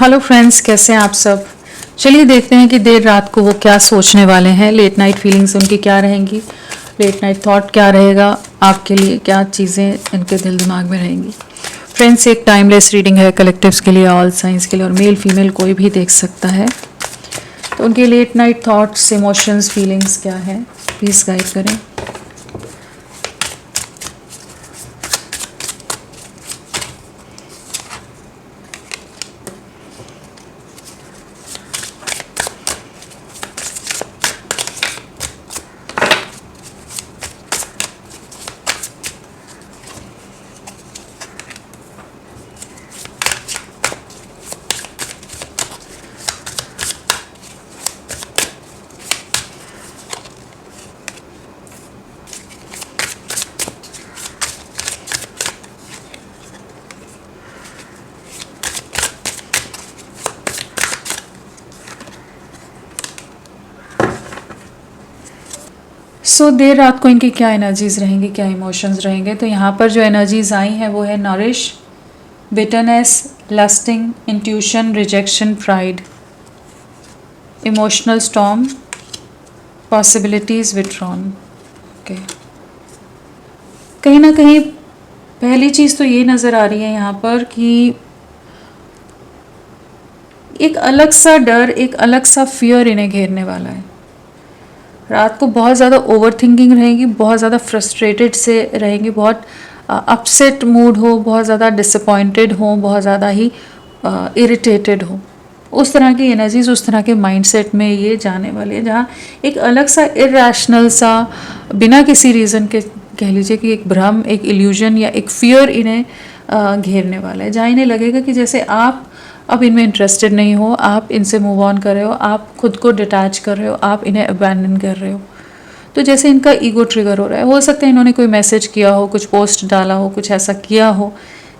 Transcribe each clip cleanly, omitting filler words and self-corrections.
Hello friends, कैसे हैं आप सब। चलिए देखते हैं कि देर रात को वो क्या सोचने वाले हैं। लेट नाइट फीलिंग्स उनकी क्या रहेंगी, लेट नाइट थॉट क्या रहेगा आपके लिए, क्या चीज़ें इनके दिल दिमाग में रहेंगी। फ्रेंड्स, एक टाइमलेस रीडिंग है कलेक्टिव्स के लिए, ऑल साइंस के लिए, और मेल फीमेल कोई भी देख सकता है। तो उनके late night thoughts, emotions, feelings क्या है, प्लीज़ गाइड करें। देर रात को इनकी क्या एनर्जीज रहेंगी, क्या इमोशंस रहेंगे। तो यहाँ पर जो एनर्जीज आई हैं वो है nourish, bitterness, lusting, intuition, rejection, pride, emotional storm, possibilities, withdrawn. Okay, कहीं ना कहीं पहली चीज़ तो ये नज़र आ रही है यहाँ पर कि एक अलग सा डर, एक अलग सा फियर इन्हें घेरने वाला है। रात को बहुत ज़्यादा ओवर थिंकिंग रहेगी, बहुत ज़्यादा फ्रस्ट्रेटेड से रहेंगी, बहुत अपसेट मूड हो, बहुत ज़्यादा डिसअपॉइंटेड हो, बहुत ज़्यादा ही इरिटेटेड हो। उस तरह की एनर्जीज, उस तरह के माइंडसेट में ये जाने वाले हैं, जहाँ एक अलग सा इरेशनल सा, बिना किसी रीज़न के कह लीजिए कि एक भ्रम, एक इल्यूजन या एक फियर इन्हें घेरने वाला है, जहाँ इन्हें लगेगा कि जैसे आप अब इनमें इंटरेस्टेड नहीं हो, आप इनसे मूव ऑन कर रहे हो, आप खुद को डिटैच कर रहे हो, आप इन्हें अबैंडन कर रहे हो। तो जैसे इनका ईगो ट्रिगर हो रहा है। हो सकता है इन्होंने कोई मैसेज किया हो, कुछ पोस्ट डाला हो, कुछ ऐसा किया हो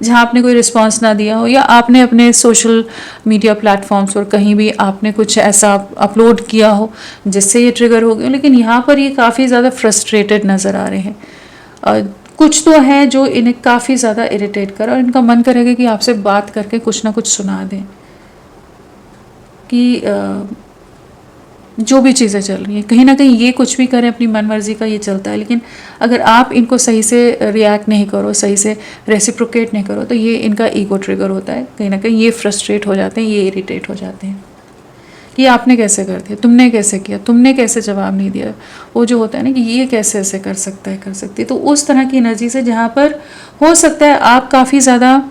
जहाँ आपने कोई रिस्पांस ना दिया हो, या आपने अपने सोशल मीडिया प्लेटफॉर्म्स और कहीं भी आपने कुछ ऐसा अपलोड किया हो जिससे ये ट्रिगर हो गया। लेकिन यहाँ पर ये काफ़ी ज़्यादा फ्रस्ट्रेटेड नज़र आ रहे हैं। कुछ तो है जो इन्हें काफ़ी ज़्यादा इरिटेट कर, और इनका मन करेगा कि आपसे बात करके कुछ ना कुछ सुना दें, कि जो भी चीज़ें चल रही हैं कहीं ना कहीं ये कुछ भी करें अपनी मन मर्जी का, ये चलता है। लेकिन अगर आप इनको सही से रिएक्ट नहीं करो, सही से रेसिप्रोकेट नहीं करो, तो ये इनका ईगो ट्रिगर होता है। कहीं ना कहीं ये फ्रस्ट्रेट हो जाते हैं, ये इरिटेट हो जाते हैं कि आपने कैसे कर दिया, तुमने कैसे किया, तुमने कैसे जवाब नहीं दिया। वो जो होता है ना कि ये कैसे ऐसे कर सकता है, कर सकती है। तो उस तरह की एनर्जी से जहाँ पर हो सकता है आप काफ़ी ज़्यादा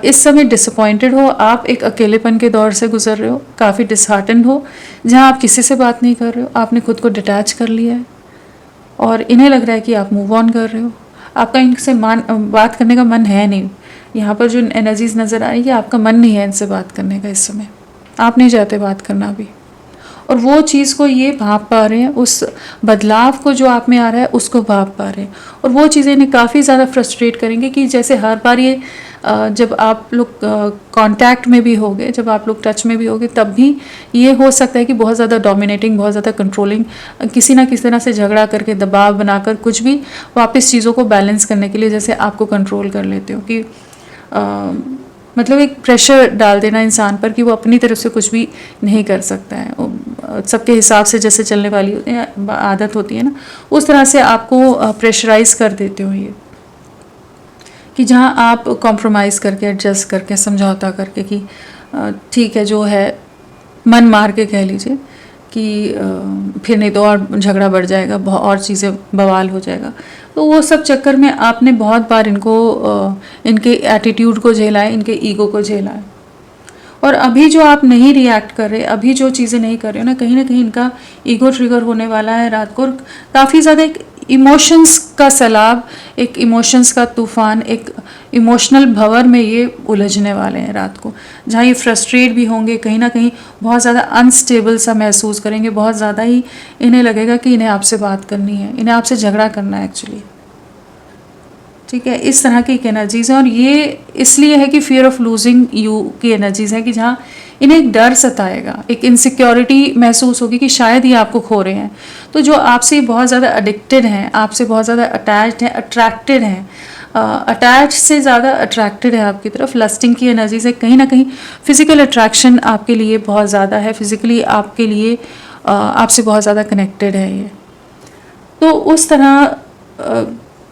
इस समय डिसअपॉइंटेड हो, आप एक अकेलेपन के दौर से गुजर रहे हो, काफ़ी डिसहार्टेंड हो, जहाँ आप किसी से बात नहीं कर रहे हो, आपने खुद को डिटैच कर लिया है और इन्हें लग रहा है कि आप मूव ऑन कर रहे हो। आपका इनसे बात करने का मन है नहीं। यहाँ पर जो एनर्जीज नज़र आ रही है कि आपका मन नहीं है इनसे बात करने का, इस समय आप नहीं चाहते बात करना भी, और वो चीज़ को ये भाप पा रहे हैं, उस बदलाव को जो आप में आ रहा है उसको भाप पा रहे हैं। और वो चीज़ें इन्हें काफ़ी ज़्यादा फ्रस्ट्रेट करेंगे कि जैसे हर बार ये जब आप लोग कांटेक्ट में भी होगे, जब आप लोग टच में भी होगे, तब भी ये हो सकता है कि बहुत ज़्यादा डोमिनेटिंग, बहुत ज़्यादा कंट्रोलिंग, किसी ना किसी तरह से झगड़ा करके, दबाव बनाकर, कुछ भी वापस चीज़ों को बैलेंस करने के लिए जैसे आपको कंट्रोल कर लेते हो, कि मतलब एक प्रेशर डाल देना इंसान पर कि वो अपनी तरफ से कुछ भी नहीं कर सकता है। सबके हिसाब से जैसे चलने वाली आदत होती है ना, उस तरह से आपको प्रेशराइज कर देते हो ये, कि जहाँ आप कॉम्प्रोमाइज़ करके, एडजस्ट करके, समझौता करके कि ठीक है जो है, मन मार के कह लीजिए कि फिर नहीं तो और झगड़ा बढ़ जाएगा, और चीज़ें बवाल हो जाएगा। तो वो सब चक्कर में आपने बहुत बार इनको इनके एटीट्यूड को झेला है, इनके ईगो को झेला है। और अभी जो आप नहीं रिएक्ट कर रहे, अभी जो चीज़ें नहीं कर रहे हो ना, कहीं ना कहीं इनका ईगो ट्रिगर होने वाला है रात को। काफ़ी ज़्यादा एक इमोशंस का सैलाब, एक इमोशंस का तूफान, एक इमोशनल भंवर में ये उलझने वाले हैं रात को, जहाँ ये फ्रस्ट्रेट भी होंगे, कहीं ना कहीं बहुत ज़्यादा अनस्टेबल सा महसूस करेंगे, बहुत ज़्यादा ही इन्हें लगेगा कि इन्हें आपसे बात करनी है, इन्हें आपसे झगड़ा करना है एक्चुअली। ठीक है, इस तरह की एक एनर्जीज़ है, और ये इसलिए है कि फियर ऑफ लूजिंग यू की एनर्जीज़ है, कि जहाँ इन्हें एक डर सताएगा, एक इनसिक्योरिटी महसूस होगी कि शायद ये आपको खो रहे हैं। तो जो आपसे बहुत ज़्यादा एडिक्टेड हैं, आपसे बहुत ज़्यादा अटैच्ड हैं, अट्रैक्टेड हैं, अटैच से ज़्यादा अट्रैक्टेड है आपकी तरफ, लस्टिंग की एनर्जी से कहीं ना कहीं फिजिकल अट्रैक्शन आपके लिए बहुत ज़्यादा है, फिजिकली आपके लिए आपसे बहुत ज़्यादा कनेक्टेड है ये। तो उस तरह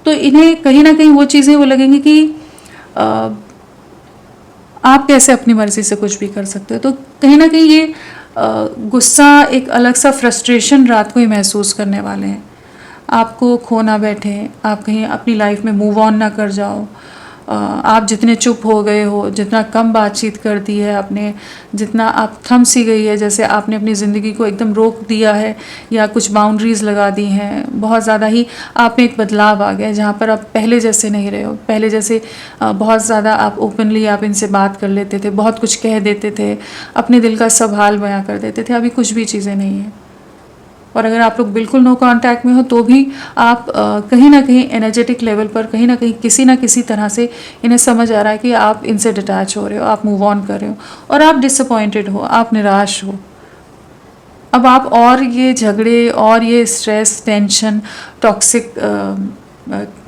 तो इन्हें कहीं ना कहीं वो चीज़ें वो लगेंगी कि आप कैसे अपनी मर्ज़ी से कुछ भी कर सकते हो। तो कहीं ना कहीं ये गुस्सा, एक अलग सा फ्रस्ट्रेशन रात को ही महसूस करने वाले हैं। आपको खो ना बैठे, आप कहीं अपनी लाइफ में मूव ऑन ना कर जाओ। आप जितने चुप हो गए हो, जितना कम बातचीत कर दी है आपने, जितना आप थम सी गई है, जैसे आपने अपनी ज़िंदगी को एकदम रोक दिया है या कुछ बाउंड्रीज़ लगा दी हैं, बहुत ज़्यादा ही आप में एक बदलाव आ गया है जहाँ पर आप पहले जैसे नहीं रहे हो। पहले जैसे बहुत ज़्यादा आप ओपनली आप इनसे बात कर लेते थे, बहुत कुछ कह देते थे, अपने दिल का सब हाल बयां कर देते थे। अभी कुछ भी चीज़ें नहीं हैं। और अगर आप लोग बिल्कुल नो कांटेक्ट में हो तो भी आप कहीं ना कहीं एनर्जेटिक लेवल पर कहीं ना किसी तरह से इन्हें समझ आ रहा है कि आप इनसे डिटैच हो रहे हो, आप मूव ऑन कर रहे हो और आप डिसअपॉइंटेड हो, आप निराश हो। अब आप और ये झगड़े और ये स्ट्रेस, टेंशन, टॉक्सिक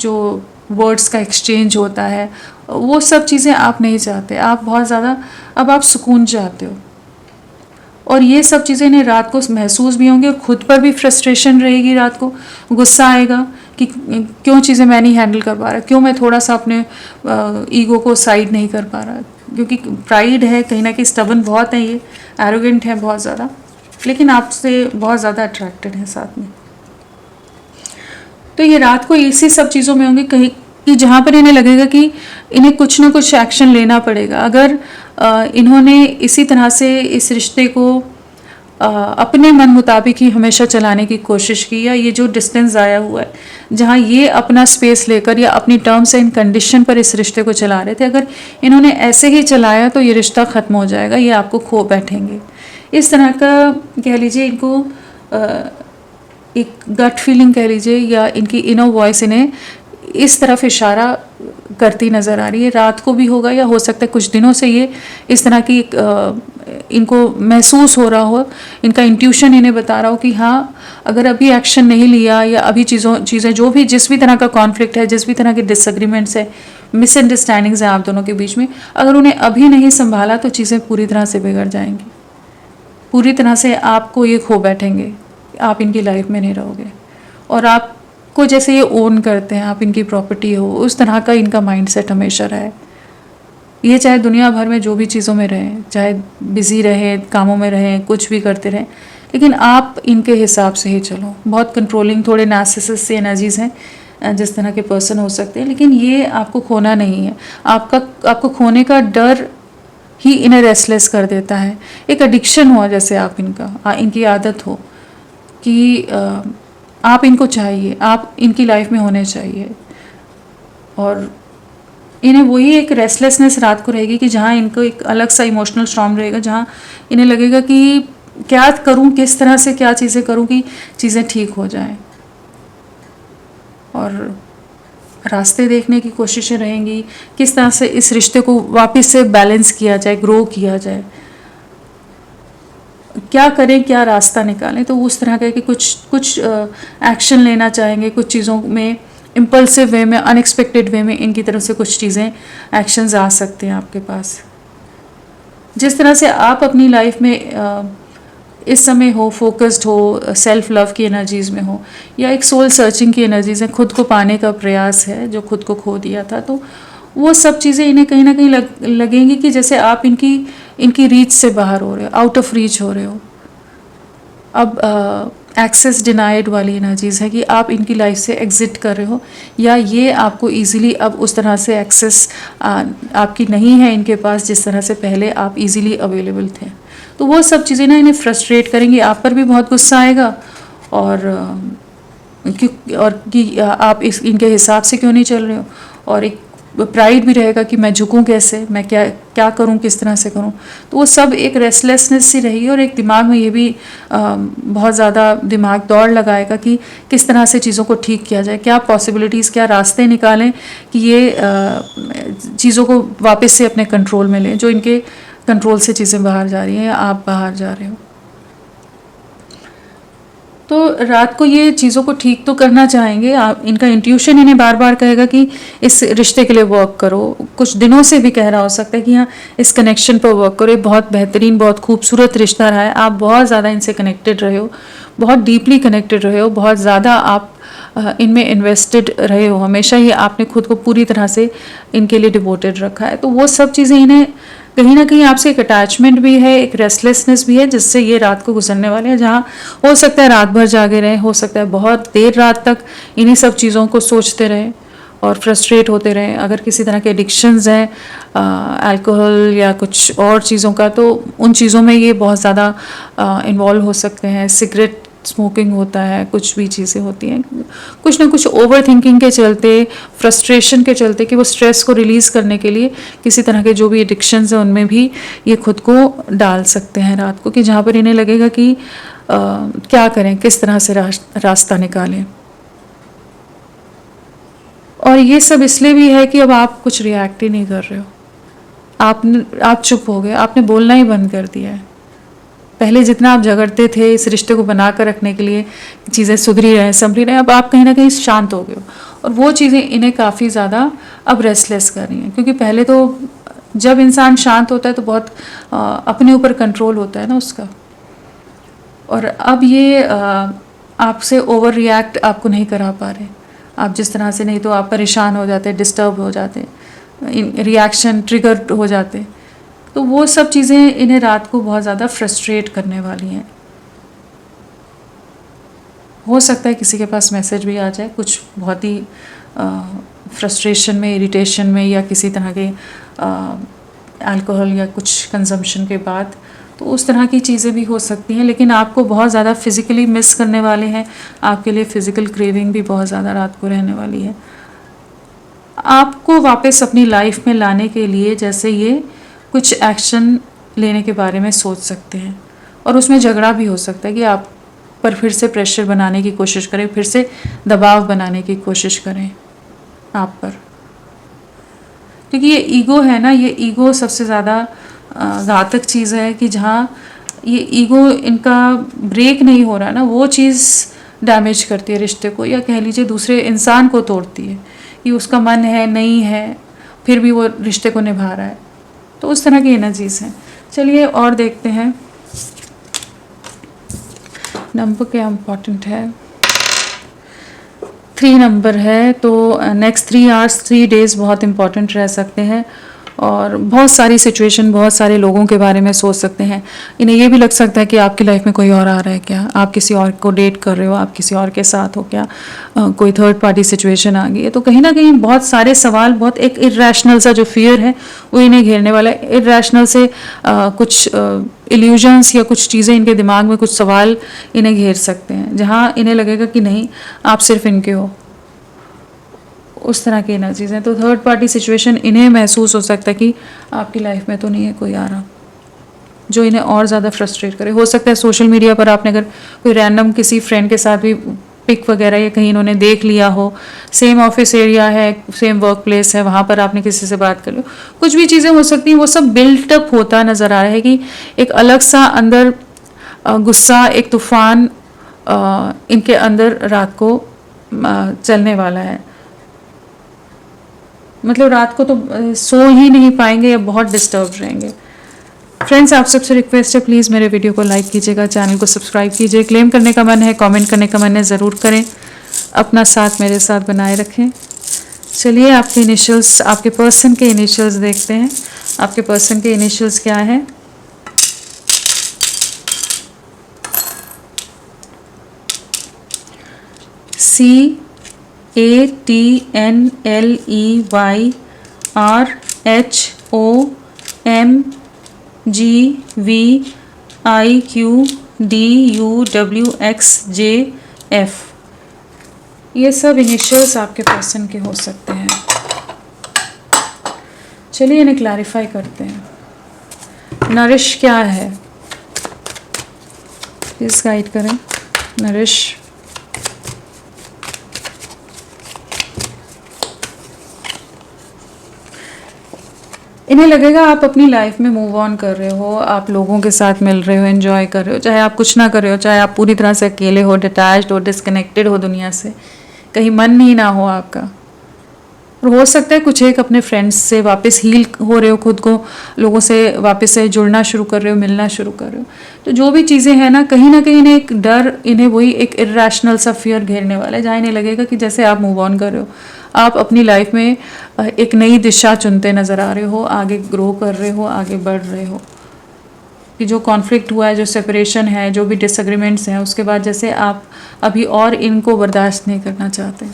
जो वर्ड्स का एक्सचेंज होता है, वो सब चीज़ें आप नहीं चाहते। आप बहुत ज़्यादा अब आप सुकून चाहते हो। और ये सब चीज़ें इन्हें रात को महसूस भी होंगी और ख़ुद पर भी फ्रस्ट्रेशन रहेगी, रात को गुस्सा आएगा कि क्यों चीज़ें मैं नहीं हैंडल कर पा रहा, क्यों मैं थोड़ा सा अपने ईगो को साइड नहीं कर पा रहा। क्योंकि प्राइड है, कहीं ना कहीं स्टबन बहुत है, ये एरोगेंट है बहुत ज़्यादा, लेकिन आपसे बहुत ज़्यादा अट्रैक्टेड है साथ में। तो ये रात को इसी सब चीज़ों में होंगे कहीं कि जहाँ पर इन्हें लगेगा कि इन्हें कुछ ना कुछ एक्शन लेना पड़ेगा। अगर इन्होंने इसी तरह से इस रिश्ते को अपने मन मुताबिक ही हमेशा चलाने की कोशिश की, या ये जो डिस्टेंस आया हुआ है, जहाँ ये अपना स्पेस लेकर या अपनी टर्म्स एंड कंडीशन पर इस रिश्ते को चला रहे थे, अगर इन्होंने ऐसे ही चलाया तो ये रिश्ता ख़त्म हो जाएगा, ये आपको खो बैठेंगे। इस तरह का कह लीजिए, इनको एक गट फीलिंग कह लीजिए, या इनकी इनर वॉइस इन्हें इस तरफ इशारा करती नज़र आ रही है। रात को भी होगा या हो सकता है कुछ दिनों से ये इस तरह की इनको महसूस हो रहा हो, इनका इंट्यूशन इन्हें बता रहा हो कि हाँ, अगर अभी एक्शन नहीं लिया या अभी चीज़ें जो भी जिस भी तरह का कॉन्फ्लिक्ट है, जिस भी तरह के डिसएग्रीमेंट्स है, मिसअंडरस्टैंडिंग्स हैं आप दोनों के बीच में, अगर उन्हें अभी नहीं संभाला तो चीज़ें पूरी तरह से बिगड़ जाएंगी। पूरी तरह से आपको ये खो बैठेंगे, आप इनकी लाइफ में नहीं रहोगे और आप को जैसे ये ओन करते हैं, आप इनकी प्रॉपर्टी हो, उस तरह का इनका माइंडसेट हमेशा रहे। ये चाहे दुनिया भर में जो भी चीज़ों में रहें, चाहे बिज़ी रहें, कामों में रहें, कुछ भी करते रहें, लेकिन आप इनके हिसाब से ही चलो। बहुत कंट्रोलिंग, थोड़े नार्सिसिस्ट से एनर्जीज़ हैं जिस तरह के पर्सन हो सकते हैं, लेकिन ये आपको खोना नहीं है। आपको खोने का डर ही इन्हें रेस्टलेस कर देता है। एक एडिक्शन हुआ जैसे आप इनकी आदत हो कि आप इनको चाहिए, आप इनकी लाइफ में होने चाहिए, और इन्हें वही एक रेस्टलेसनेस रात को रहेगी कि जहाँ इनको एक अलग सा इमोशनल स्टॉर्म रहेगा, जहाँ इन्हें लगेगा कि क्या करूँ, किस तरह से क्या चीज़ें करूँ कि चीज़ें ठीक हो जाएं, और रास्ते देखने की कोशिशें रहेंगी किस तरह से इस रिश्ते को वापस से बैलेंस किया जाए, ग्रो किया जाए, क्या करें, क्या रास्ता निकालें। तो उस तरह का कि कुछ एक्शन लेना चाहेंगे, कुछ चीज़ों में इम्पल्सिव वे में, अनएक्सपेक्टेड वे में इनकी तरफ से कुछ चीज़ें, एक्शंस आ सकते हैं आपके पास। जिस तरह से आप अपनी लाइफ में इस समय हो, फोकस्ड हो, सेल्फ लव की एनर्जीज़ में हो, या एक सोल सर्चिंग की एनर्जीज़ है, खुद को पाने का प्रयास है जो खुद को खो दिया था, तो वो सब चीज़ें इन्हें कहीं ना कहीं लगेंगी कि जैसे आप इनकी रीच से बाहर हो रहे हो, आउट ऑफ रीच हो रहे हो। अब एक्सेस डिनाइड वाली एनर्जीज़ है कि आप इनकी लाइफ से एग्ज़िट कर रहे हो, या ये आपको इजीली अब उस तरह से एक्सेस आपकी नहीं है इनके पास जिस तरह से पहले आप इजीली अवेलेबल थे। तो वो सब चीज़ें ना इन्हें फ्रस्ट्रेट करेंगी, आप पर भी बहुत गुस्सा आएगा, और कि आप इनके हिसाब से क्यों नहीं चल रहे हो, और एक प्राइड भी रहेगा कि मैं झुकूं कैसे, मैं क्या करूं, किस तरह से करूं। तो वो सब एक रेस्टलेसनेस सी रहेगी, और एक दिमाग में ये भी बहुत ज़्यादा दिमाग दौड़ लगाएगा कि किस तरह से चीज़ों को ठीक किया जाए, क्या पॉसिबिलिटीज़, क्या रास्ते निकालें कि ये चीज़ों को वापस से अपने कंट्रोल में लें, जो इनके कंट्रोल से चीज़ें बाहर जा रही हैं या आप बाहर जा रहे हो। तो रात को ये चीज़ों को ठीक तो करना चाहेंगे आप, इनका इंट्यूशन इन्हें बार बार कहेगा कि इस रिश्ते के लिए वर्क करो, कुछ दिनों से भी कह रहा हो सकता है कि हाँ इस कनेक्शन पर वर्क करो, ये बहुत बेहतरीन बहुत खूबसूरत रिश्ता रहा है, आप बहुत ज़्यादा इनसे कनेक्टेड रहे हो, बहुत डीपली कनेक्टेड रहे हो, बहुत ज़्यादा आप इनमें इन्वेस्टेड रहे हो, हमेशा ही आपने खुद को पूरी तरह से इनके लिए डिवोटेड रखा है। तो वो सब चीज़ें इन्हें कहीं ना कहीं आपसे एक अटैचमेंट भी है, एक रेस्टलेसनेस भी है, जिससे ये रात को गुजरने वाले हैं, जहाँ हो सकता है रात भर जागे रहें, हो सकता है बहुत देर रात तक इन्हीं सब चीज़ों को सोचते रहें और फ्रस्ट्रेट होते रहें। अगर किसी तरह के एडिक्शंस हैं अल्कोहल या कुछ और चीज़ों का, तो उन चीज़ों में ये बहुत ज़्यादा इन्वॉल्व हो सकते हैं। सिगरेट स्मोकिंग होता है, कुछ भी चीज़ें होती हैं, कुछ ना कुछ ओवर थिंकिंग के चलते, फ्रस्ट्रेशन के चलते, कि वो स्ट्रेस को रिलीज़ करने के लिए किसी तरह के जो भी एडिक्शंस हैं उनमें भी ये खुद को डाल सकते हैं रात को, कि जहाँ पर इन्हें लगेगा कि क्या करें, किस तरह से रास्ता निकालें। और ये सब इसलिए भी है कि अब आप कुछ रिएक्ट ही नहीं कर रहे हो, आप चुप हो गए, आपने बोलना ही बंद कर दिया है। पहले जितना आप झगड़ते थे इस रिश्ते को बनाकर रखने के लिए, चीज़ें सुधरी रहें संभली रहें, अब आप कहीं ना कहीं शांत हो गए हो, और वो चीज़ें इन्हें काफ़ी ज़्यादा अब रेस्टलेस कर रही हैं। क्योंकि पहले तो जब इंसान शांत होता है तो बहुत अपने ऊपर कंट्रोल होता है ना उसका, और अब ये आपसे ओवर रिएक्ट आपको नहीं करा पा रहे आप जिस तरह से, नहीं तो आप परेशान हो जाते, डिस्टर्ब हो जाते, रिएक्शन ट्रिगर हो जाते। तो वो सब चीज़ें इन्हें रात को बहुत ज़्यादा फ्रस्ट्रेट करने वाली हैं। हो सकता है किसी के पास मैसेज भी आ जाए कुछ बहुत ही फ्रस्ट्रेशन में, इरिटेशन में, या किसी तरह के अल्कोहल या कुछ कंजम्पशन के बाद, तो उस तरह की चीज़ें भी हो सकती हैं। लेकिन आपको बहुत ज़्यादा फिज़िकली मिस करने वाले हैं, आपके लिए फ़िज़िकल क्रेविंग भी बहुत ज़्यादा रात को रहने वाली है। आपको वापस अपनी लाइफ में लाने के लिए जैसे ये कुछ एक्शन लेने के बारे में सोच सकते हैं, और उसमें झगड़ा भी हो सकता है कि आप पर फिर से प्रेशर बनाने की कोशिश करें, फिर से दबाव बनाने की कोशिश करें आप पर। क्योंकि ये ईगो है ना, ये ईगो सबसे ज़्यादा घातक चीज़ है, कि जहाँ ये ईगो इनका ब्रेक नहीं हो रहा ना, वो चीज़ डैमेज करती है रिश्ते को, या कह लीजिए दूसरे इंसान को तोड़ती है, कि उसका मन है नहीं है फिर भी वो रिश्ते को निभा रहा है। तो उस तरह की एनर्जीज हैं। चलिए और देखते हैं नंबर क्या इम्पॉर्टेंट है। 3 नंबर है, तो नेक्स्ट 3 आवर्स 3 डेज़ बहुत इम्पॉर्टेंट रह सकते हैं, और बहुत सारी सिचुएशन, बहुत सारे लोगों के बारे में सोच सकते हैं। इन्हें ये भी लग सकता है कि आपकी लाइफ में कोई और आ रहा है क्या, आप किसी और को डेट कर रहे हो, आप किसी और के साथ हो क्या, कोई थर्ड पार्टी सिचुएशन आ गई है। तो कहीं ना कहीं बहुत सारे सवाल, बहुत एक इरेशनल सा जो फियर है वो इन्हें घेरने वाला है। इरेशनल से कुछ इल्यूजन्स या कुछ चीज़ें इनके दिमाग में, कुछ सवाल इन्हें घेर सकते हैं, जहाँ इन्हें लगेगा कि नहीं आप सिर्फ इनके हो, उस तरह की एनर्जीज हैं। तो थर्ड पार्टी सिचुएशन इन्हें महसूस हो सकता है कि आपकी लाइफ में तो नहीं है कोई आ रहा, जो इन्हें और ज़्यादा फ्रस्ट्रेट करे। हो सकता है सोशल मीडिया पर आपने अगर कोई रैंडम किसी फ्रेंड के साथ भी पिक वगैरह या कहीं इन्होंने देख लिया हो, सेम ऑफिस एरिया है, सेम वर्क प्लेस है, वहाँ पर आपने किसी से बात कर लो, कुछ भी चीज़ें हो सकती हैं। वो सब बिल्टअप होता नज़र आ रहा है कि एक अलग सा अंदर गुस्सा, एक तूफान इनके अंदर रात को चलने वाला है। मतलब रात को तो सो ही नहीं पाएंगे या बहुत डिस्टर्ब रहेंगे। फ्रेंड्स, आप सबसे रिक्वेस्ट है प्लीज़ मेरे वीडियो को लाइक कीजिएगा, चैनल को सब्सक्राइब कीजिए। क्लेम करने का मन है, कमेंट करने का मन है, ज़रूर करें। अपना साथ मेरे साथ बनाए रखें। चलिए आपके इनिशियल्स, आपके पर्सन के इनिशियल्स देखते हैं। आपके पर्सन के इनिशियल्स क्या हैं? CATNLEYRHOMGVIQDUWXJF, ये सब इनिशियल्स आपके पर्सन के हो सकते हैं। चलिए इन्हें क्लैरिफाई करते हैं। नरिश क्या है, प्लीज़ गाइड करें। नरिश, इन्हें लगेगा आप अपनी लाइफ में मूव ऑन कर रहे हो, आप लोगों के साथ मिल रहे हो, एंजॉय कर रहे हो, चाहे आप कुछ ना कर रहे हो, चाहे आप पूरी तरह से अकेले हो, डिटैच्ड हो, डिस्कनेक्टेड हो दुनिया से, कहीं मन ही ना हो आपका। और हो सकता है कुछ एक अपने फ्रेंड्स से वापस हील हो रहे हो, खुद को लोगों से वापस से जुड़ना शुरू कर रहे हो, मिलना शुरू कर रहे हो। तो जो भी चीज़ें हैं ना, कहीं ना कहीं इन्हें एक डर, इन्हें वही एक इरेशनल सा फियर घेरने वाला है, जहाँ इन्हें लगेगा कि जैसे आप मूव ऑन कर रहे हो, आप अपनी लाइफ में एक नई दिशा चुनते नज़र आ रहे हो, आगे ग्रो कर रहे हो, आगे बढ़ रहे हो। कि जो कॉन्फ्लिक्ट हुआ है, जो सेपरेशन है, जो भी डिसएग्रीमेंट्स हैं, उसके बाद जैसे आप अभी और इनको बर्दाश्त नहीं करना चाहते।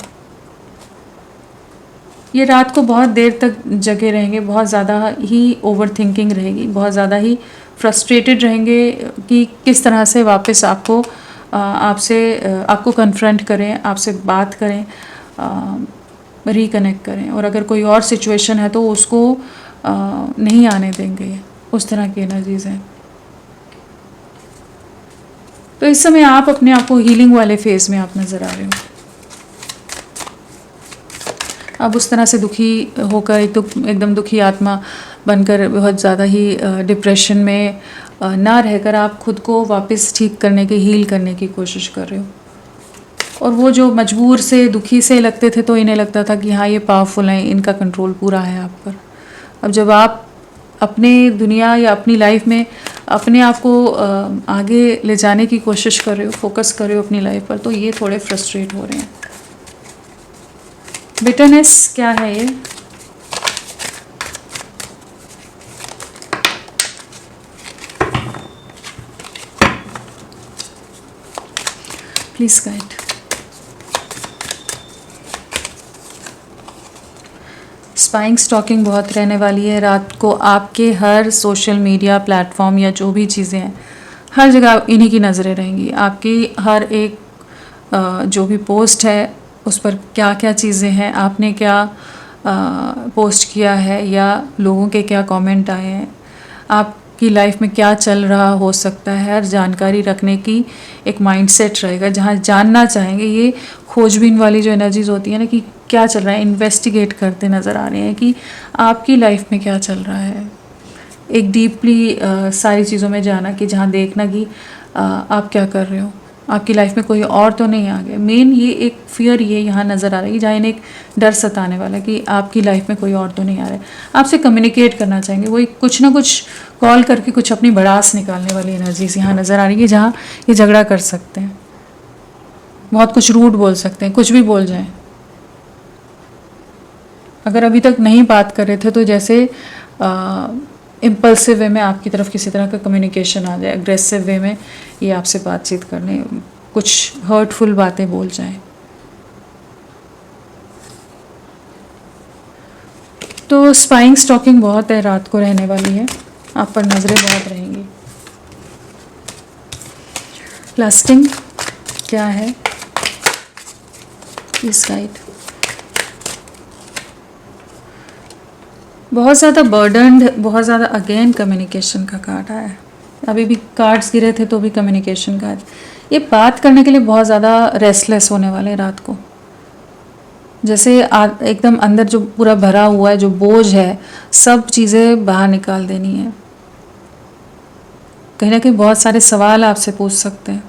ये रात को बहुत देर तक जगे रहेंगे, बहुत ज़्यादा ही ओवर थिंकिंग रहेगी, बहुत ज़्यादा ही फ्रस्ट्रेटेड रहेंगे कि किस तरह से वापस आपको कन्फ्रंट करें, आपसे बात करें, रिकनेक्ट करें। और अगर कोई और सिचुएशन है तो उसको नहीं आने देंगे, उस तरह की एनर्जीज हैं। तो इस समय आप अपने आप को हीलिंग वाले फेज में आप नज़र आ रहे हो। अब उस तरह से दुखी होकर एकदम दुखी आत्मा बनकर, बहुत ज़्यादा ही डिप्रेशन में ना रहकर आप खुद को वापस ठीक करने की, हील करने की कोशिश कर रहे हो। और वो जो मजबूर से, दुखी से लगते थे, तो इन्हें लगता था कि हाँ ये पावरफुल हैं, इनका कंट्रोल पूरा है आप पर। अब जब आप अपने दुनिया या अपनी लाइफ में अपने आप को आगे ले जाने की कोशिश कर रहे हो, फोकस कर रहे हो अपनी लाइफ पर, तो ये थोड़े फ्रस्ट्रेट हो रहे हैं। बिटरनेस क्या है ये? Please guide. स्पाइंग स्टॉकिंग बहुत रहने वाली है रात को। आपके हर सोशल मीडिया प्लेटफॉर्म या जो भी चीज़ें हैं, हर जगह इन्हीं की नज़रें रहेंगी। आपकी हर एक जो भी पोस्ट है उस पर क्या क्या चीज़ें हैं, आपने क्या पोस्ट किया है, या लोगों के क्या कमेंट आए हैं, आपकी लाइफ में क्या चल रहा हो सकता है, हर जानकारी रखने की एक माइंडसेट रहेगा, जहाँ जानना चाहेंगे। ये खोजबीन वाली जो एनर्जीज होती है ना, कि क्या चल रहा है, इन्वेस्टिगेट करते नज़र आ रहे हैं कि आपकी लाइफ में क्या चल रहा है। एक डीपली सारी चीज़ों में जाना, कि जहाँ देखना कि आप क्या कर रहे हो, आपकी लाइफ में कोई और तो नहीं आ गया। मेन ये एक फियर ये यहाँ नज़र आ रहा है कि जहाँ इन्हें एक डर सताने वाला है कि आपकी लाइफ में कोई और तो नहीं आ रहा है। आपसे कम्युनिकेट करना चाहेंगे, वही कुछ ना कुछ कॉल करके कुछ अपनी भड़ास निकालने वाली एनर्जीज यहाँ नज़र आ रही है, जहाँ ये झगड़ा कर सकते हैं, बहुत कुछ रूड बोल सकते हैं, कुछ भी बोल जाएं। अगर अभी तक नहीं बात कर रहे थे तो जैसे इम्पल्सिव वे में आपकी तरफ किसी तरह का कम्युनिकेशन आ जाए, एग्रेसिव वे में ये आपसे बातचीत करने, कुछ हर्टफुल बातें बोल जाएं। तो स्पाइंग स्टॉकिंग बहुत है, रात को रहने वाली है, आप पर नज़रें बहुत रहेंगी। लास्टिंग क्या है इस गाइड? बहुत ज़्यादा बर्डन्ड, बहुत ज़्यादा अगेन कम्युनिकेशन का कार्ड आया है। अभी भी कार्ड्स गिरे थे तो भी कम्युनिकेशन का। ये बात करने के लिए बहुत ज़्यादा रेस्टलेस होने वाले हैं रात को, जैसे एकदम अंदर जो पूरा भरा हुआ है, जो बोझ है, सब चीज़ें बाहर निकाल देनी है। कहीं ना कहीं बहुत सारे सवाल आपसे पूछ सकते हैं,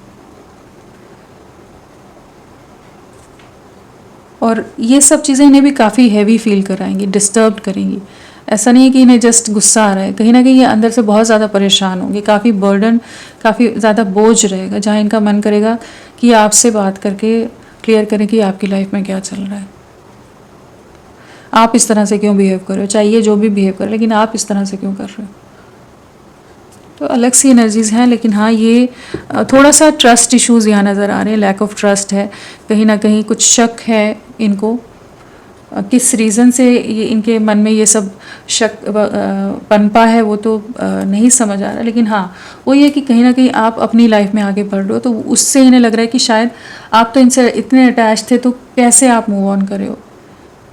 और ये सब चीज़ें इन्हें भी काफ़ी हैवी फील कराएंगी, डिस्टर्ब करेंगी। ऐसा नहीं है कि इन्हें जस्ट गुस्सा आ रहा है, कहीं ना कहीं ये अंदर से बहुत ज़्यादा परेशान होंगे, काफ़ी बर्डन, काफ़ी ज़्यादा बोझ रहेगा, जहाँ इनका मन करेगा कि आपसे बात करके क्लियर करें कि आपकी लाइफ में क्या चल रहा है, आप इस तरह से क्यों बिहेव कर रहे हो, चाहे ये जो भी बिहेव कर, लेकिन आप इस तरह से क्यों कर रहे हो। तो अलग सी एनर्जीज़ हैं, लेकिन हाँ ये थोड़ा सा ट्रस्ट इश्यूज़ यहाँ नज़र आ रहे हैं, लैक ऑफ ट्रस्ट है, कहीं ना कहीं कुछ शक है इनको, किस रीज़न से ये इनके मन में ये सब शक पनपा है वो तो नहीं समझ आ रहा, लेकिन हाँ वो ये कि कहीं ना कहीं आप अपनी लाइफ में आगे बढ़ रहे हो, तो उससे इन्हें लग रहा है कि शायद आप तो इनसे इतने अटैच थे, तो कैसे आप मूव ऑन करे हो,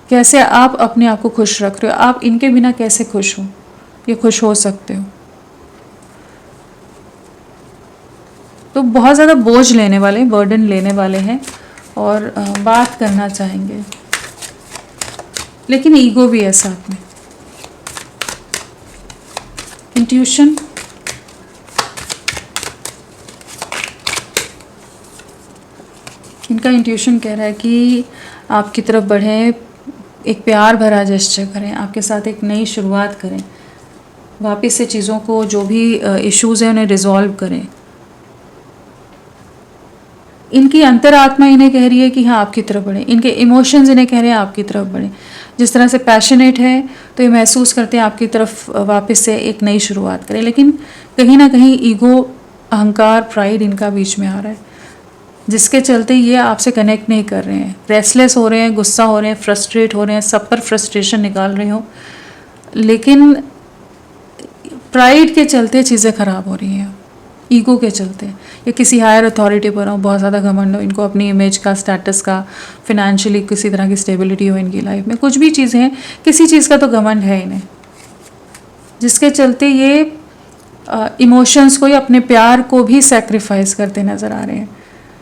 कैसे आप अपने आप को खुश रख रहे हो, आप इनके बिना कैसे खुश हो, ये खुश हो सकते हो। तो बहुत ज़्यादा बोझ लेने वाले, बर्डन लेने वाले हैं, और बात करना चाहेंगे, लेकिन ईगो भी है साथ में। इंट्यूशन, इनका इंट्यूशन कह रहा है कि आपकी तरफ बढ़ें, एक प्यार भरा जेस्चर करें, आपके साथ एक नई शुरुआत करें, वापस से चीज़ों को, जो भी इश्यूज़ हैं उन्हें रिजॉल्व करें। इनकी अंतरात्मा इन्हें कह रही है कि हाँ आपकी तरफ बढ़ें, इनके इमोशंस इन्हें कह रहे हैं आपकी तरफ बढ़ें। जिस तरह से पैशनेट है तो ये महसूस करते हैं आपकी तरफ वापस से एक नई शुरुआत करें, लेकिन कहीं ना कहीं ईगो, अहंकार, प्राइड इनका बीच में आ रहा है, जिसके चलते ये आपसे कनेक्ट नहीं कर रहे हैं, रेस्टलेस हो रहे हैं, गुस्सा हो रहे हैं, फ्रस्ट्रेट हो रहे हैं, सब पर फ्रस्ट्रेशन निकाल रहे हो, लेकिन प्राइड के चलते चीज़ें ख़राब हो रही हैं, ईगो के चलते, या किसी हायर अथॉरिटी पर हो, बहुत ज़्यादा घमंड हो, इनको अपनी इमेज का, स्टेटस का, फिनेंशियली किसी तरह की स्टेबिलिटी हो इनकी लाइफ में, कुछ भी चीज़ें हैं, किसी चीज़ का तो घमंड है इन्हें, जिसके चलते ये इमोशंस को या अपने प्यार को भी सेक्रीफाइस करते नज़र आ रहे हैं,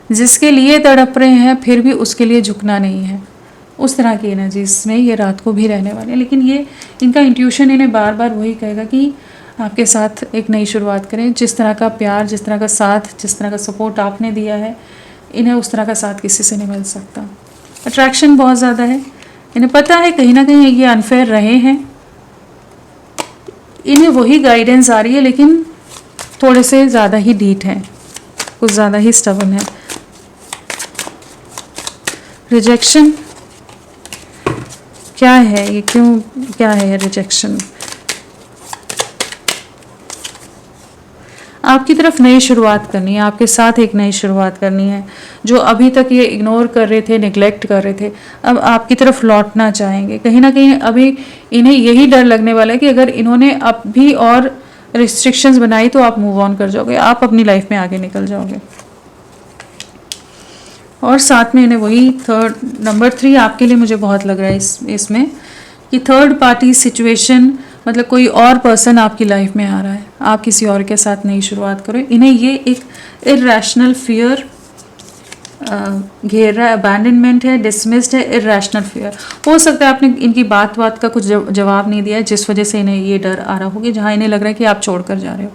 जिसके लिए तड़प रहे हैं फिर भी उसके लिए झुकना नहीं है। उस तरह की एनर्जीज में ये रात को भी रहने वाले हैं, लेकिन ये इनका इंट्यूशन इन्हें बार बार वही कहेगा कि आपके साथ एक नई शुरुआत करें। जिस तरह का प्यार, जिस तरह का साथ, जिस तरह का सपोर्ट आपने दिया है, इन्हें उस तरह का साथ किसी से नहीं मिल सकता। अट्रैक्शन बहुत ज़्यादा है, इन्हें पता है कहीं ना कहीं ये अनफेयर रहे हैं, इन्हें वही गाइडेंस आ रही है, लेकिन थोड़े से ज़्यादा ही डीठ हैं, कुछ ज़्यादा ही स्टबर्न है। रिजेक्शन क्या है ये, क्यों, क्या है रिजेक्शन? आपकी तरफ नई शुरुआत करनी है, आपके साथ एक नई शुरुआत करनी है। जो अभी तक ये इग्नोर कर रहे थे, निगलेक्ट कर रहे थे, अब आपकी तरफ लौटना चाहेंगे। कहीं ना कहीं अभी इन्हें यही डर लगने वाला है कि अगर इन्होंने अब भी और रिस्ट्रिक्शंस बनाई तो आप मूव ऑन कर जाओगे, आप अपनी लाइफ में आगे निकल जाओगे। और साथ में इन्हें वही नंबर 3 आपके लिए मुझे बहुत लग रहा है इसमें कि थर्ड पार्टी सिचुएशन, मतलब कोई और पर्सन आपकी लाइफ में आ रहा है, आप किसी और के साथ नई शुरुआत करो। इन्हें ये एक इरैशनल फियर घेर रहा है, अबैंडनमेंट है, डिसमिस्ड है, इरैशनल फियर। हो सकता है आपने इनकी बात का कुछ जवाब नहीं दिया है, जिस वजह से इन्हें ये डर आ रहा होगा, जहाँ इन्हें लग रहा है कि आप छोड़ कर जा रहे हो,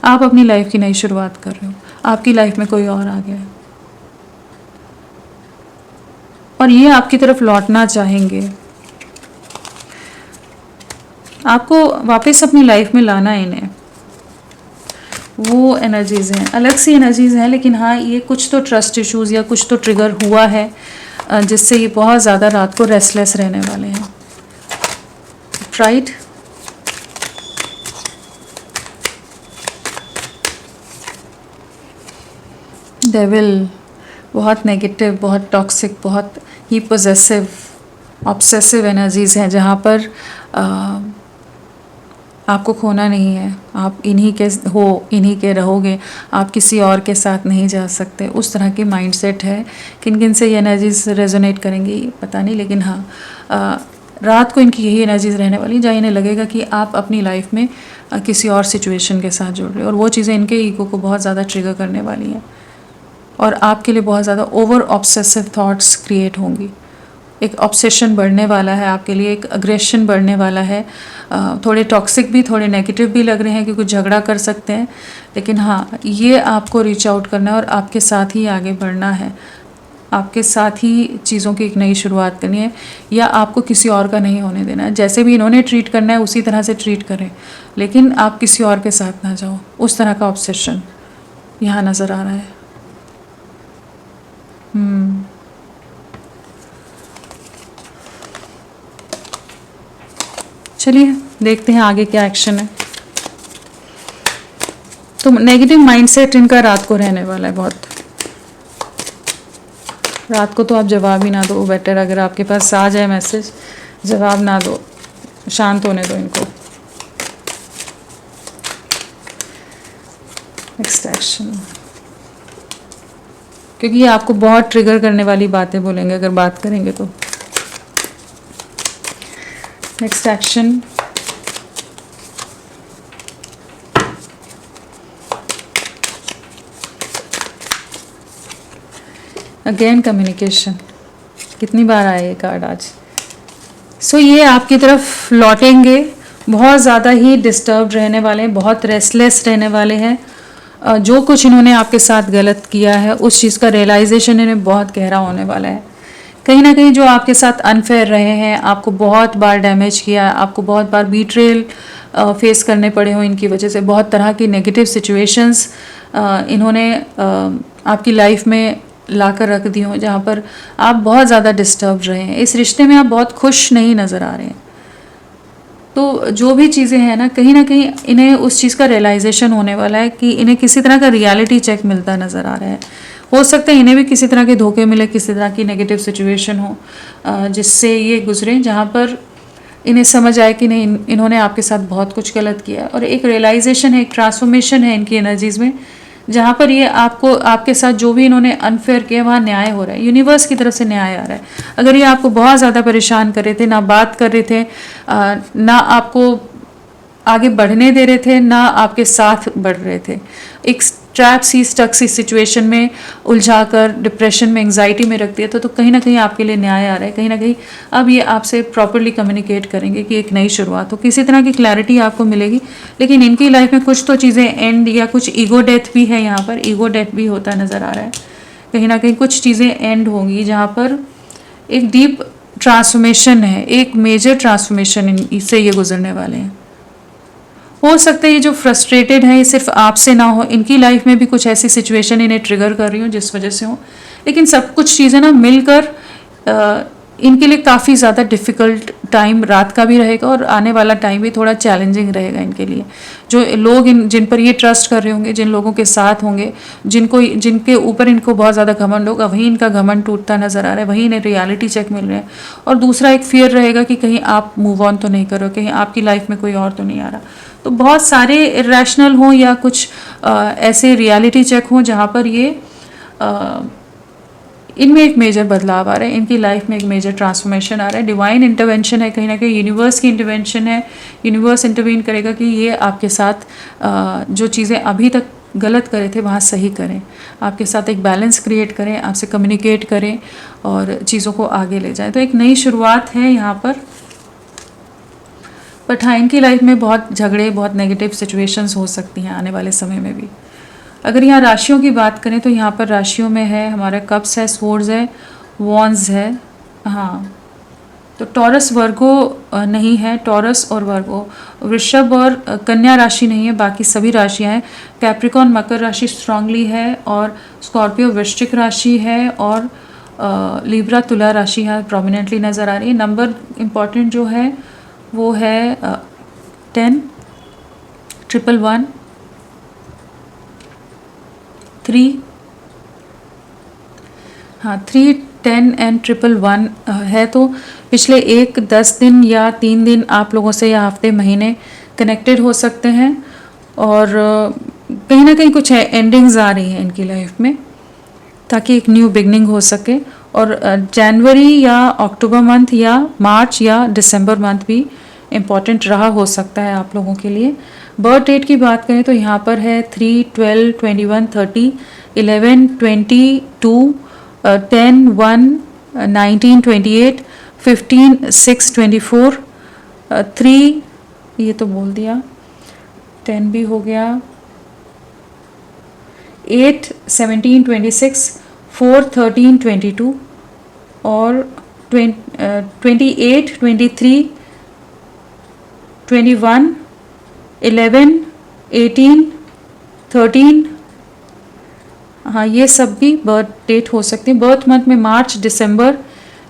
आप अपनी लाइफ की नई शुरुआत कर रहे हो, आपकी लाइफ में कोई और आ गया है और ये आपकी तरफ लौटना चाहेंगे। आपको वापस अपनी लाइफ में लाना है इन्हें, वो एनर्जीज़ हैं, अलग सी एनर्जीज़ हैं, लेकिन हाँ ये कुछ तो ट्रस्ट इश्यूज़ या कुछ तो ट्रिगर हुआ है जिससे ये बहुत ज़्यादा रात को रेस्टलेस रहने वाले हैं। प्राइड, डेविल, बहुत नेगेटिव, बहुत टॉक्सिक, बहुत ही पोजेसिव, ऑब्सेसिव एनर्जीज़ हैं, जहाँ पर आपको खोना नहीं है, आप इन्हीं के हो, इन्हीं के रहोगे, आप किसी और के साथ नहीं जा सकते। उस तरह की माइंडसेट है। किन किन से ये एनर्जीज रेजोनेट करेंगी पता नहीं, लेकिन हाँ रात को इनकी यही एनर्जीज रहने वाली, जहाँ इन्हें लगेगा कि आप अपनी लाइफ में किसी और सिचुएशन के साथ जुड़ रहे हो, और वो चीज़ें इनके ईगो को बहुत ज़्यादा ट्रिगर करने वाली हैं और आपके लिए बहुत ज़्यादा ओवर ऑब्सेसिव थॉट्स क्रिएट होंगी। एक ऑब्सेशन बढ़ने वाला है आपके लिए, एक अग्रेशन बढ़ने वाला है, थोड़े टॉक्सिक भी, थोड़े नेगेटिव भी लग रहे हैं कि कुछ झगड़ा कर सकते हैं, लेकिन हाँ ये आपको रीच आउट करना है और आपके साथ ही आगे बढ़ना है, आपके साथ ही चीज़ों की एक नई शुरुआत करनी है, या आपको किसी और का नहीं होने देना है। जैसे भी इन्होंने ट्रीट करना है उसी तरह से ट्रीट करें, लेकिन आप किसी और के साथ ना जाओ। उस तरह का ऑब्सेशन यहाँ नज़र आ रहा है। चलिए देखते हैं आगे क्या एक्शन है। तो नेगेटिव माइंडसेट इनका रात को रहने वाला है बहुत। रात को तो आप जवाब ही ना दो, बेटर अगर आपके पास आ जाए मैसेज, जवाब ना दो, शांत होने दो इनको। नेक्स्ट एक्शन, क्योंकि ये आपको बहुत ट्रिगर करने वाली बातें बोलेंगे अगर बात करेंगे तो। Next action, again communication. कितनी बार आया ये कार्ड आज। सो ये आपकी तरफ लौटेंगे, बहुत ज़्यादा ही डिस्टर्ब रहने वाले हैं, बहुत रेस्टलेस रहने वाले हैं। जो कुछ इन्होंने आपके साथ गलत किया है उस चीज़ का रियलाइजेशन इन्हें बहुत गहरा होने वाला है। कहीं ना कहीं जो आपके साथ अनफेयर रहे हैं, आपको बहुत बार डैमेज किया, आपको बहुत बार बीट्रेल फेस करने पड़े हो इनकी वजह से, बहुत तरह की नेगेटिव सिचुएशंस इन्होंने आपकी लाइफ में ला कर रख दी हो, जहाँ पर आप बहुत ज़्यादा डिस्टर्ब रहे हैं। इस रिश्ते में आप बहुत खुश नहीं नज़र आ रहे हैं। तो जो भी चीज़ें हैं ना कहीं इन्हें उस चीज़ का रियलाइजेशन होने वाला है कि इन्हें किसी तरह का रियलिटी चेक मिलता नज़र आ रहा है। हो सकता है इन्हें भी किसी तरह के धोखे मिले, किसी तरह की नेगेटिव सिचुएशन हो जिससे ये गुजरे, जहाँ पर इन्हें समझ आए कि नहीं, इन्होंने आपके साथ बहुत कुछ गलत किया, और एक रियलाइजेशन है, एक ट्रांसफॉर्मेशन है इनकी एनर्जीज़ में, जहाँ पर ये आपको, आपके साथ जो भी इन्होंने अनफेयर किया वहाँ न्याय हो रहा है, यूनिवर्स की तरफ से न्याय आ रहा है। अगर ये आपको बहुत ज़्यादा परेशान कर रहे थे, ना बात कर रहे थे, ना आपको आगे बढ़ने दे रहे थे, ना आपके साथ बढ़ रहे थे, एक ट्रैप सी स्टक सी सिचुएशन में उलझाकर डिप्रेशन में, एंग्जाइटी में रख दिया तो कहीं ना कहीं आपके लिए न्याय आ रहा है। कहीं ना कहीं अब ये आपसे प्रॉपरली कम्युनिकेट करेंगे कि एक नई शुरुआत हो, किसी तरह की क्लैरिटी आपको मिलेगी। लेकिन इनकी लाइफ में कुछ तो चीज़ें एंड, या कुछ ईगो डेथ भी है, यहाँ पर ईगो डेथ भी होता नज़र आ रहा है। कहीं ना कहीं कुछ चीज़ें एंड होंगी जहाँ पर एक डीप ट्रांसफॉर्मेशन है, एक मेजर ट्रांसफॉर्मेशन इससे ये गुजरने वाले हैं। हो सकता है ये जो फ्रस्ट्रेटेड है ये सिर्फ आपसे ना हो, इनकी लाइफ में भी कुछ ऐसी सिचुएशन इन्हें ट्रिगर कर रही हो जिस वजह से हो, लेकिन सब कुछ चीज़ें ना मिलकर इनके लिए काफ़ी ज़्यादा डिफ़िकल्ट टाइम रात का भी रहेगा, और आने वाला टाइम भी थोड़ा चैलेंजिंग रहेगा इनके लिए। जो लोग जिन पर ये ट्रस्ट कर रहे होंगे, जिन लोगों के साथ होंगे, जिनके ऊपर इनको बहुत ज़्यादा घमंड होगा, वहीं इनका घमंड टूटता नज़र आ रहा है, वहीं इन्हें रियलिटी चेक मिल रहे हैं। और दूसरा एक फियर रहेगा कि कहीं आप मूव ऑन तो नहीं करो, कहीं आपकी लाइफ में कोई और तो नहीं आ रहा। तो बहुत सारे इरेशनल हों या कुछ ऐसे रियलिटी चेक हों जहाँ पर ये इनमें एक मेजर बदलाव आ रहा है, इनकी लाइफ में एक मेजर ट्रांसफॉर्मेशन आ रहा है। डिवाइन इंटरवेंशन है, कहीं ना कहीं यूनिवर्स की इंटरवेंशन है। यूनिवर्स इंटरवीन करेगा कि ये आपके साथ जो चीज़ें अभी तक गलत करे थे वहाँ सही करें, आपके साथ एक बैलेंस क्रिएट करें, आपसे कम्युनिकेट करें और चीज़ों को आगे ले जाएं। तो एक नई शुरुआत है यहाँ पर। बट हाँ, इनकी लाइफ में बहुत झगड़े, बहुत नेगेटिव सिचुएशंस हो सकती हैं आने वाले समय में भी। अगर यहाँ राशियों की बात करें तो यहाँ पर राशियों में है हमारा कप्स है, स्वॉर्ड्स है, वॉन्ड्स है। हाँ, तो टॉरस वर्गो नहीं है, टॉरस और वर्गो, वृषभ और कन्या राशि नहीं है, बाकी सभी राशियाँ हैं। कैप्रिकॉन मकर राशि स्ट्रांगली है, और स्कॉर्पियो वृश्चिक राशि है, और लिब्रा तुला राशि यहाँ प्रोमिनेंटली नज़र आ रही है। नंबर इम्पॉर्टेंट जो है वो है 10, 111, 3, हाँ 3, 10 एंड 111 है। तो पिछले 10 दिन या 3 दिन आप लोगों से या हफ्ते महीने कनेक्टेड हो सकते हैं, और कहीं ना कहीं कुछ एंडिंग्स आ रही हैं इनकी लाइफ में, ताकि एक न्यू बिगनिंग हो सके। और जनवरी या अक्टूबर मंथ या मार्च या दिसंबर मंथ भी इम्पॉर्टेंट रहा हो सकता है आप लोगों के लिए। बर्थ डेट की बात करें तो यहाँ पर है 3, 12, 21, 30, 11, 22, 10, 1, 19, 28, 15, 6, 24, 3, ये तो बोल दिया, 10 भी हो गया, 8, 17, 26, 4, 13, 22 और 28, 23, 21, 11, 18, 13, हाँ ये सब भी बर्थ डेट हो सकती है। बर्थ मंथ में मार्च, दिसंबर,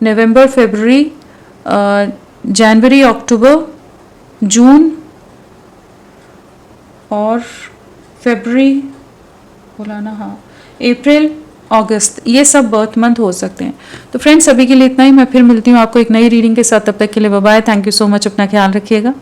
नवंबर, फरवरी, जनवरी, अक्टूबर, जून और फरवरी बोला ना, हाँ अप्रैल, अगस्त, ये सब बर्थ मंथ हो सकते हैं। तो फ्रेंड्स, अभी के लिए इतना ही। मैं फिर मिलती हूँ आपको एक नई रीडिंग के साथ। तब तक के लिए bye bye. Thank you so much. अपना ख्याल रखिएगा।